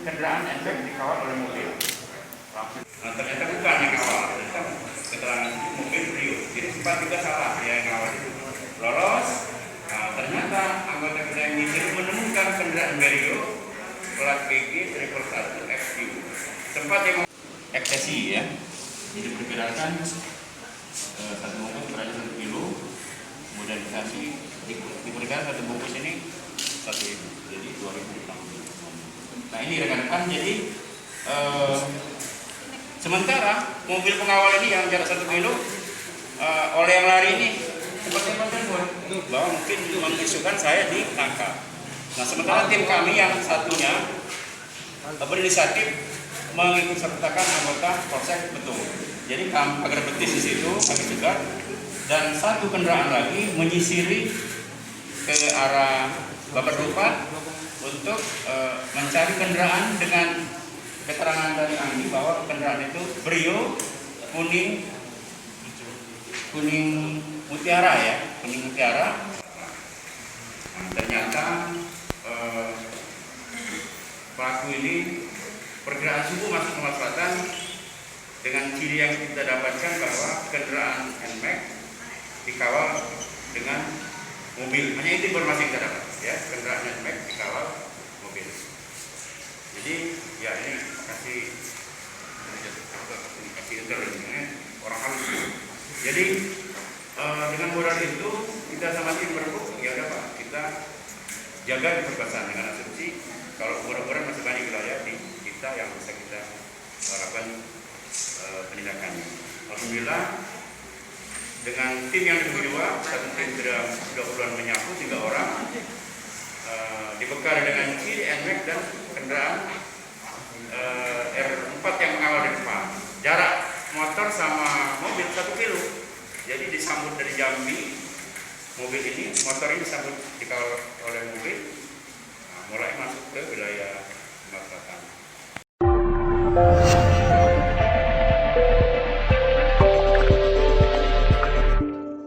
kendaraan NMAX dikawal oleh mobil. Nah, ternyata bukan yang kawal, ternyata keterangan mobil Brio. Jadi sempat juga salah dia yang kawal itu. Lolos, nah, ternyata anggota kendaraan ini menemukan kendaraan Brio plat BG 111 XQ. Sempat yang eksesi ya. Jadi diperkirakan satu bungkus berada 1 kilo, kemudian dikasih diperkirakan satu bungkus ini 1.000, jadi 2.000. Nah ini rekan-rekan, jadi sementara mobil pengawal ini yang jarak 1 kilo oleh yang lari ini seperti telepon bahwa mungkin mengisukan saya ditangkap. Nah sementara tim kami yang satunya berinisiatif mengikut sertakan anggota polsek Betung. Jadi agar betis di situ kami cegat, dan satu kendaraan lagi menyisiri ke arah Babat untuk mencari kendaraan dengan keterangan dari Andi bahwa kendaraan itu Brio kuning mutiara ya, kuning mutiara. Nah, ternyata pelaku ini perkiraan subuh masuk ke Selatan dengan ciri yang kita dapatkan bahwa kendaraan NMAX dikawal dengan mobil. Hanya itu informasi yang kita dapat ya, kendaraan NMAX dikawal mobil. Jadi ya ini kasih intervensinya orang halus. Jadi dengan modal itu kita sama tim berebut, ya udah Pak, kita jaga di perbatasan dengan asumsi kalau orang-orang masih banyak wilayah di kita yang bisa kita lakukan penindakannya. Alhamdulillah dengan tim yang dibagi dua, satu tim sudah puluhan menyapu 3 orang, dibekali dengan ciri NMAX dan kendaraan R4 yang mengawal di depan. Jarak motor sama mobil 1 kilo. Jadi disambut dari Jambi, mobil ini, motor ini disambut dikawal oleh mobil, mulai masuk ke wilayah Sumatera Selatan.